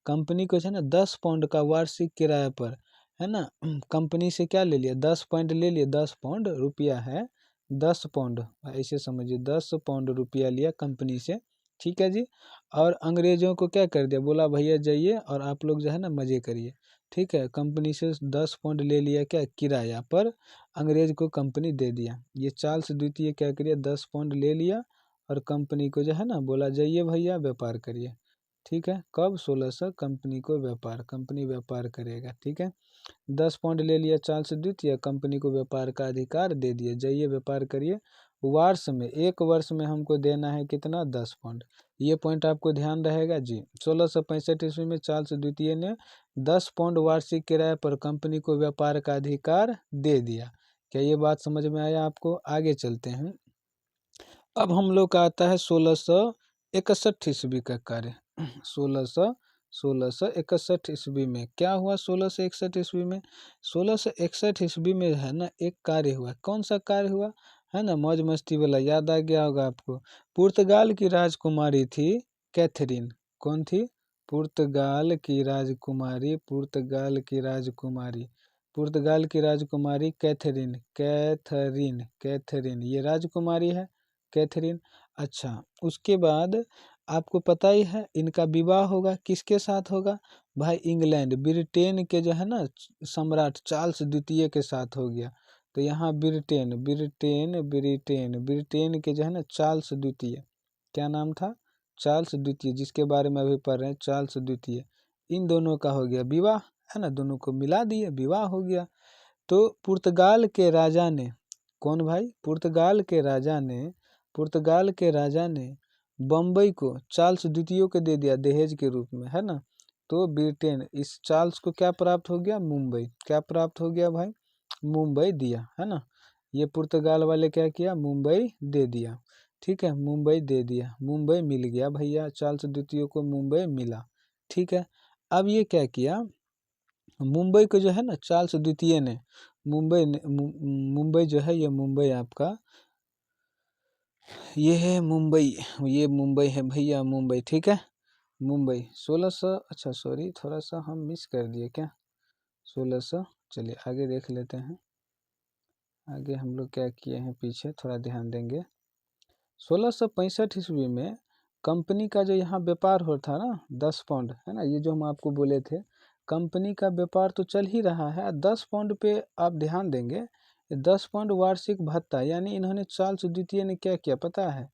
कंपनी को जो है ना 10 पाउंड का वार्षिक किराया पर, है ना, कंपनी से क्या ले लिया? 10 पाउंड ले लिया, 10 पाउंड रुपया है, 10 पाउंड ऐसे समझिए, 10 पाउंड रुपया लिया कंपनी से। ठीक है जी, और अंग्रेजों को क्या कर दिया? बोला भैया जाइए और आप लोग जो है ना मज़े करिए। ठीक है, कंपनी से 10 पाउंड ले लिया, क्या किराया पर, अंग्रेज को कंपनी दे दिया। ये चार्ल्स द्वितीय क्या करिए? 10 पाउंड ले लिया और कंपनी को जो है ना बोला जाइए भैया व्यापार करिए। ठीक है, कब? 1600, कंपनी को व्यापार, कंपनी व्यापार करेगा। ठीक है, 10 पाउंड ले लिया चार्ल्स द्वितीय, कंपनी को व्यापार का अधिकार दे दिया, जाइए व्यापार करिए। वर्ष में, एक वर्ष में हमको देना है कितना, 10 पाउंड। ये पॉइंट आपको ध्यान रहेगा जी। 1665 ईस्वी में चार्ल्स द्वितीय ने 10 पाउंड वार्षिक किराए पर कंपनी को व्यापार का अधिकार दे दिया। क्या ये बात समझ में आया आपको? आगे चलते हैं। अब हम लोग का आता है 1661 ईस्वी का कार्य। 1661 ईस्वी में क्या हुआ? 1661 ईस्वी में, 1661 ईस्वी में है ना एक कार्य हुआ। कौन सा कार्य हुआ है ना? मौज मस्ती वाला, याद आ गया होगा आपको। पुर्तगाल की राजकुमारी थी कैथरीन। कौन थी? पुर्तगाल की राजकुमारी, पुर्तगाल की राजकुमारी, पुर्तगाल की राजकुमारी कैथरीन, कैथरीन, कैथरीन ये राजकुमारी है कैथरीन। अच्छा, उसके बाद आपको पता ही है इनका विवाह होगा, किसके साथ होगा भाई? इंग्लैंड, ब्रिटेन के जो है ना सम्राट चार्ल्स द्वितीय के साथ हो गया। तो यहाँ ब्रिटेन, ब्रिटेन, ब्रिटेन, ब्रिटेन के जो है ना चार्ल्स द्वितीय, क्या नाम था? चार्ल्स द्वितीय, जिसके बारे में अभी पढ़ रहे हैं, चार्ल्स द्वितीय। इन दोनों का हो गया विवाह, है ना, दोनों को मिला दिए, विवाह हो गया। तो पुर्तगाल के राजा ने, कौन भाई? पुर्तगाल के राजा ने, पुर्तगाल के राजा ने बम्बई को चार्ल्स द्वितीय को दे दिया दहेज के रूप में, है ना। तो ब्रिटेन इस चार्ल्स को क्या प्राप्त हो गया? मुंबई। क्या प्राप्त हो गया भाई? मुंबई दिया, है ना। ये पुर्तगाल वाले क्या किया? मुंबई दे दिया। ठीक है, मुंबई दे दिया, मुंबई मिल गया भैया, चार्ल्स द्वितीय को मुंबई मिला। ठीक है, अब ये क्या किया? मुंबई को जो है ना चार्ल्स द्वितीय ने, मुंबई जो है, ये मुंबई आपका, ये है मुंबई, ये मुंबई है भैया, मुंबई। ठीक है, मुंबई 1600, अच्छा सॉरी थोड़ा सा हम मिस कर दिए क्या, 1600। चलिए आगे देख लेते हैं, आगे हम लोग क्या किए हैं, पीछे थोड़ा ध्यान देंगे। 1665 ईस्वी में कंपनी का जो यहाँ व्यापार हो था ना, 10 पाउंड, है ना, ये जो हम आपको बोले थे, कंपनी का व्यापार तो चल ही रहा है। 10 पाउंड पे आप ध्यान देंगे, 10 पाउंड वार्षिक भत्ता, यानी इन्होंने चार्ल्स द्वितीय ने क्या किया पता है?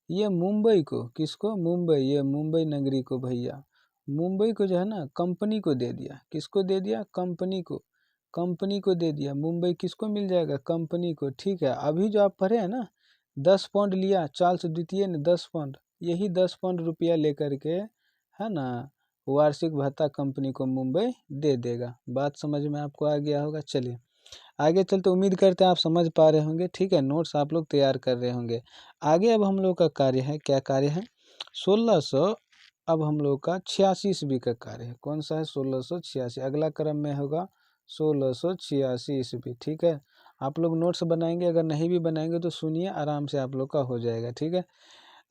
ये मुंबई को, किसको? मुंबई, ये मुंबई नगरी को भैया, मुंबई को जो है ना कंपनी को दे दिया। किसको दे दिया? कंपनी को, कंपनी को दे दिया। मुंबई किसको मिल जाएगा? कंपनी को। ठीक है, अभी जो आप पढ़े हैं ना, 10 पाउंड लिया चार्ल्स द्वितीय ने, 10 पाउंड, यही 10 पाउंड रुपया लेकर के, है ना, वार्षिक भत्ता कंपनी को मुंबई दे देगा। बात समझ में आपको आ गया होगा। चलिए आगे चलते, उम्मीद करते हैं आप समझ पा रहे होंगे। ठीक है, नोट्स आप लोग तैयार कर रहे होंगे। आगे अब हम लोग का कार्य है, क्या कार्य है? 1600, अब हम लोग का 86 ईस्वी का कार्य है। कौन सा है? 1686, अगला क्रम में होगा 1686 ईस्वी। ठीक है, आप लोग नोट्स बनाएंगे, अगर नहीं भी बनाएंगे तो सुनिए, आराम से आप लोग का हो जाएगा। ठीक है,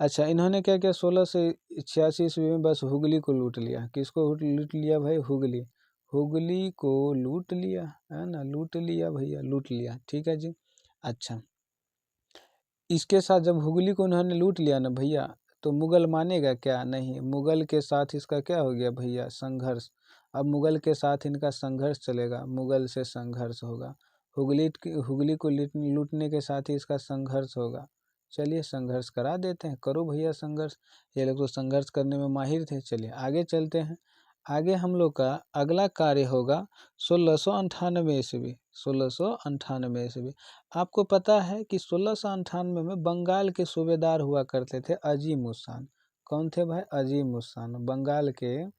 अच्छा, इन्होंने क्या किया? 1686 ईस्वी में बस हुगली को लूट लिया। किसको लूट लिया भाई? हुगली, हुगली को लूट लिया, है ना, लूट लिया भैया, लूट लिया। ठीक है जी। अच्छा, इसके साथ जब हुगली को उन्होंने लूट लिया ना भैया, तो मुगल मानेगा क्या? नहीं, मुगल के साथ इसका क्या हो गया भैया? संघर्ष। अब मुगल के साथ इनका संघर्ष चलेगा, मुगल से संघर्ष होगा, हुगली को लूटने के साथ ही इसका संघर्ष होगा। चलिए संघर्ष करा देते हैं, करो भैया संघर्ष, ये लोग तो संघर्ष करने में माहिर थे। चलिए आगे चलते हैं। आगे हम लोग का अगला कार्य होगा 1698 ईस्वी, 1698 ईस्वी। आपको पता है कि 1698 में बंगाल के सूबेदार हुआ करते थे अजीम उस कौन थे भाई? अजीम उस बंगाल के,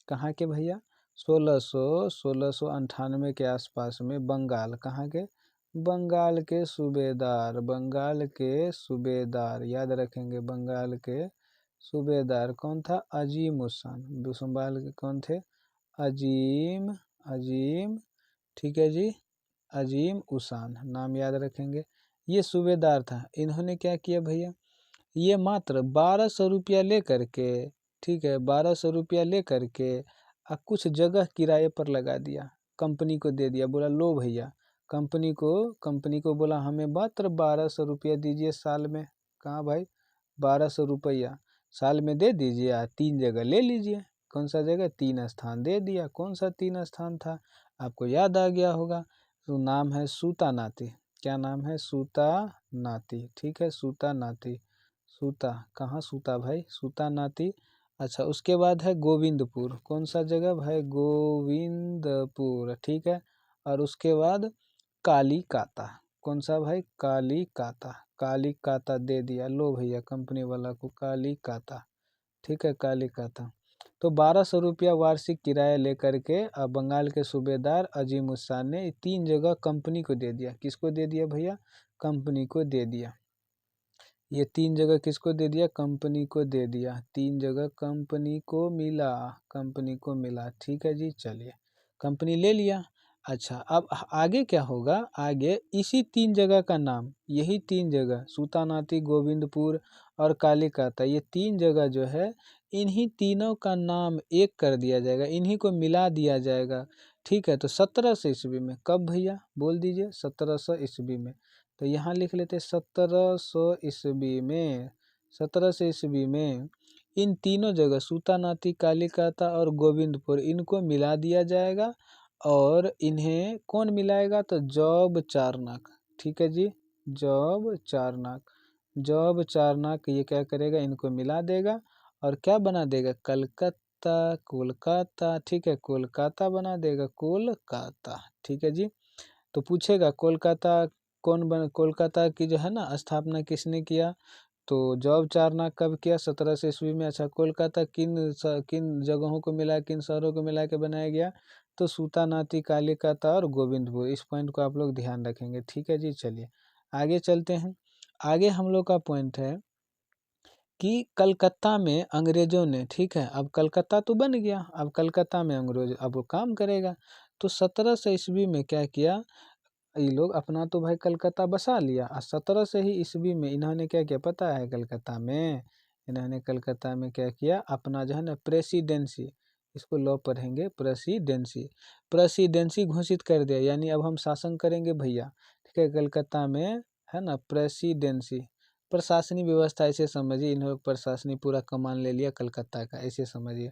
कहाँ के भैया? 1698 के आसपास में बंगाल, कहाँ के? बंगाल के सूबेदार, बंगाल के सूबेदार, याद रखेंगे, बंगाल के सूबेदार कौन था? अजीम उस बंगाल के कौन थे? अजीम, अजीम, ठीक है जी, अजीम उसान, नाम याद रखेंगे। ये सूबेदार था। इन्होंने क्या किया भैया? ये मात्र 1200 रुपया ले करके, ठीक है, 1200 रुपया ले करके कुछ जगह किराए पर लगा दिया, कंपनी को दे दिया। बोला लो भैया, कंपनी को बोला हमें मात्र 1200 रुपया दीजिए साल में। कहाँ भाई? 1200 रुपया साल में दे दीजिए, 3 जगह ले लीजिए। कौन सा जगह? 3 स्थान दे दिया। कौन सा 3 स्थान था? आपको याद आ गया होगा, तो नाम है सूता नाती। क्या नाम है? सूता नाती। ठीक है, सूता नाती, सूता, कहाँ सूता भाई? सूता नाती। अच्छा, उसके बाद है गोविंदपुर। कौन सा जगह भाई? गोविंदपुर। ठीक है, और उसके बाद काली काता। कौन सा भाई? काली काता। कालिकाता दे दिया। लो भैया कंपनी वाला को कालिकाता, ठीक है, कालिकाता। तो 1200 रुपया वार्षिक किराया लेकर के अब बंगाल के सूबेदार अजीम उस्सान ने 3 जगह कंपनी को दे दिया। किसको दे दिया भैया? कंपनी को दे दिया। ये 3 जगह किसको दे दिया? कंपनी को दे दिया। 3 जगह कंपनी को मिला, कंपनी को मिला, ठीक है जी। चलिए कंपनी ले लिया। अच्छा अब आगे क्या होगा? आगे इसी 3 जगह का नाम, यही 3 जगह सूतानाती, गोविंदपुर और कालिकाता, ये 3 जगह जो है इन्हीं तीनों का नाम एक कर दिया जाएगा, इन्हीं को मिला दिया जाएगा, ठीक है। तो 1700 ईस्वी में, कब भैया बोल दीजिए? 1700 ईस्वी में। तो यहाँ लिख लेते 1700 ईस्वी में। 1700 ईस्वी में इन तीनों जगह सूतानाती, कालिकाता और गोविंदपुर, इनको मिला दिया जाएगा। और इन्हें कौन मिलाएगा? तो जॉब चारनाक, ठीक है जी, जॉब चारनाक। जॉब चारनाक ये क्या करेगा? इनको मिला देगा और क्या बना देगा? कलकत्ता, कोलकाता, ठीक है, कोलकाता बना देगा, कोलकाता, ठीक है जी। तो पूछेगा कोलकाता कोलकाता की जो है ना स्थापना किसने किया? तो जॉब चारनाक कब किया? 1700 ईस्वी में। अच्छा कोलकाता किन जगहों को मिला, किन शहरों को मिला के बनाया गया? तो सूतानाती, कालिकाता और गोविंदपुर। इस पॉइंट को आप लोग ध्यान रखेंगे, ठीक है जी। चलिए आगे चलते हैं। आगे हम लोग का पॉइंट है कि कलकत्ता में अंग्रेजों ने, ठीक है, अब कलकत्ता तो बन गया, अब कलकत्ता में अंग्रेज अब वो काम करेगा। तो 1700 ईस्वी में क्या किया? ये लोग अपना तो भाई कलकत्ता बसा लिया, और 1700 ही ईस्वी में इन्होंने क्या किया पता है? कलकत्ता में इन्होंने कलकत्ता में क्या किया? अपना जो है ना प्रेसिडेंसी, इसको लॉ पढ़ेंगे, प्रेसिडेंसी, प्रेसिडेंसी घोषित कर दिया। यानी अब हम शासन करेंगे भैया, ठीक है, कलकत्ता में, है ना, प्रेसिडेंसी, प्रशासनिक व्यवस्था ऐसे समझिए, इन लोग प्रशासनिक पूरा कमान ले लिया कलकत्ता का, ऐसे समझिए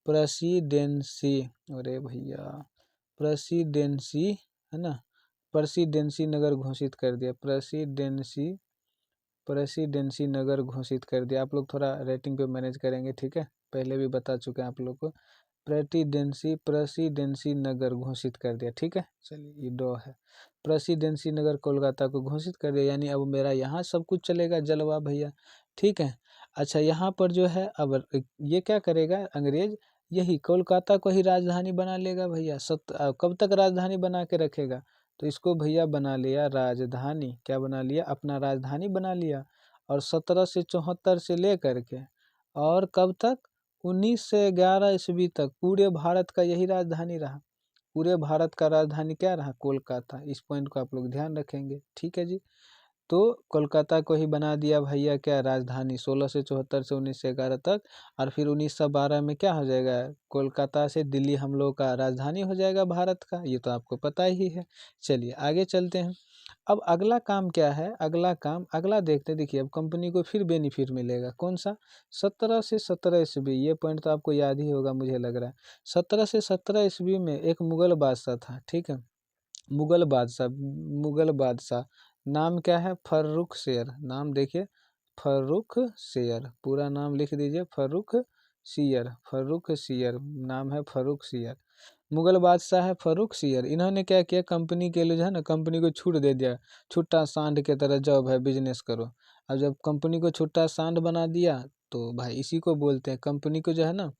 प्रेसिडेंसी। अरे भैया प्रेसिडेंसी, है ना, प्रेसिडेंसी नगर घोषित कर दिया, प्रेसिडेंसी, प्रेसिडेंसी नगर घोषित कर दिया। आप लोग थोड़ा रेटिंग पे मैनेज करेंगे, ठीक है, पहले भी बता चुके हैं आप लोग को। प्रेसिडेंसी नगर घोषित कर दिया, ठीक है। चलिए ये डॉ है, प्रेसिडेंसी नगर कोलकाता को घोषित कर दिया। यानी अब मेरा यहाँ सब कुछ चलेगा, जलवा भैया, ठीक है। अच्छा यहाँ पर जो है अब ये क्या करेगा अंग्रेज? यही कोलकाता को ही राजधानी बना लेगा भैया। कब तक राजधानी बना के रखेगा? तो इसको भैया बना लिया राजधानी, क्या बना लिया? अपना राजधानी बना लिया। और 1774 से लेकर के और कब तक? 1911 ईस्वी तक पूरे भारत का यही राजधानी रहा। पूरे भारत का राजधानी क्या रहा? कोलकाता। इस पॉइंट को आप लोग ध्यान रखेंगे, ठीक है जी। तो कोलकाता को ही बना दिया भैया क्या? राजधानी। 1674 से 1911 तक। और फिर 1912 में क्या हो जाएगा? कोलकाता से दिल्ली हम लोग का राजधानी हो जाएगा भारत का, ये तो आपको पता ही है। चलिए आगे चलते हैं। अब अगला काम क्या है? अगला काम अगला देखते हैं। देखिए अब कंपनी को फिर बेनिफिट मिलेगा, कौन सा? 17 से 17 ईस्वी, ये पॉइंट तो आपको याद ही होगा मुझे लग रहा है। 17 से 17 ईस्वी में एक मुगल बादशाह था, ठीक है, मुगल बादशाह, मुगल बादशाह, नाम क्या है? फर्रुख शेर। नाम देखिए फर्रुख शेर, पूरा नाम लिख दीजिए, फर्रुख शेर, फर्रुख शेर नाम है, फर्रुख शेर। मुगल बादशाह है फर्रुख शेर। इन्होंने क्या किया? कंपनी के लिए जो है ना, कंपनी को छूट दे दिया, छुट्टा सांड के तरह जॉब है, बिजनेस करो। अब जब कंपनी को छुट्टा सांड बना दिया तो भाई इसी को बोलते हैं, कंपनी को जो है ना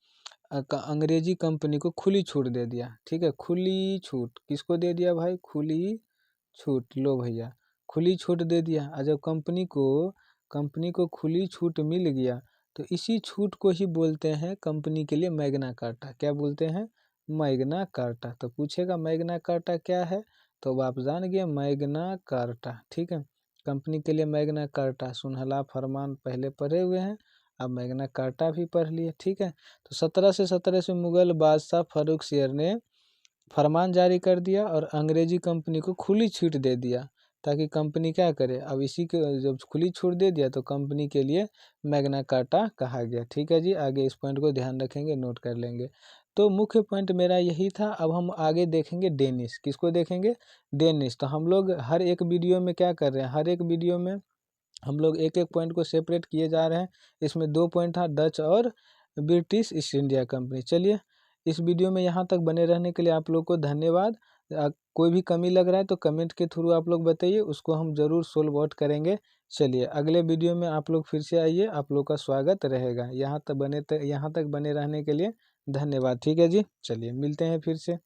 अंग्रेजी कंपनी को खुली छूट दे दिया, ठीक है, खुली छूट। किसको दे दिया भाई? खुली छूट। लो भैया खुली छूट दे दिया। और जब कंपनी को खुली छूट मिल गया तो इसी छूट को ही बोलते हैं कंपनी के लिए मैग्ना कार्टा। क्या बोलते हैं? Magna carta. तो पूछेगा मैग्ना कार्टा क्या है? तो अब आप जान गए मैग्ना कार्टा, ठीक है। कंपनी के लिए मैग्ना कार्टा, सुनहला फरमान पहले पढ़े हुए हैं, अब मैग्ना कार्टा भी पढ़ लिए, ठीक है। तो 17 से 17 से मुगल बादशाह फर्रुख शेर ने फरमान जारी कर दिया और अंग्रेजी कंपनी को खुली छूट दे दिया, ताकि कंपनी क्या करे? अब इसी के जब खुली छूट दे दिया तो कंपनी के लिए मैग्ना कार्टा कहा गया, ठीक है जी। आगे इस पॉइंट को ध्यान रखेंगे, नोट कर लेंगे। तो मुख्य पॉइंट मेरा यही था। अब हम आगे देखेंगे डेनिस। किसको देखेंगे? डेनिस। तो हम लोग हर एक वीडियो में क्या कर रहे हैं? हर एक वीडियो में हम लोग एक एक पॉइंट को सेपरेट किए जा रहे हैं। इसमें 2 पॉइंट था, डच और ब्रिटिश ईस्ट इंडिया कंपनी। चलिए इस वीडियो में यहाँ तक बने रहने के लिए आप लोग को धन्यवाद। कोई भी कमी लग रहा है तो कमेंट के थ्रू आप लोग बताइए, उसको हम ज़रूर सोल्व आउट करेंगे। चलिए अगले वीडियो में आप लोग फिर से आइए, आप लोग का स्वागत रहेगा। यहाँ तक बने रहने के लिए धन्यवाद। ठीक है जी, चलिए मिलते हैं फिर से।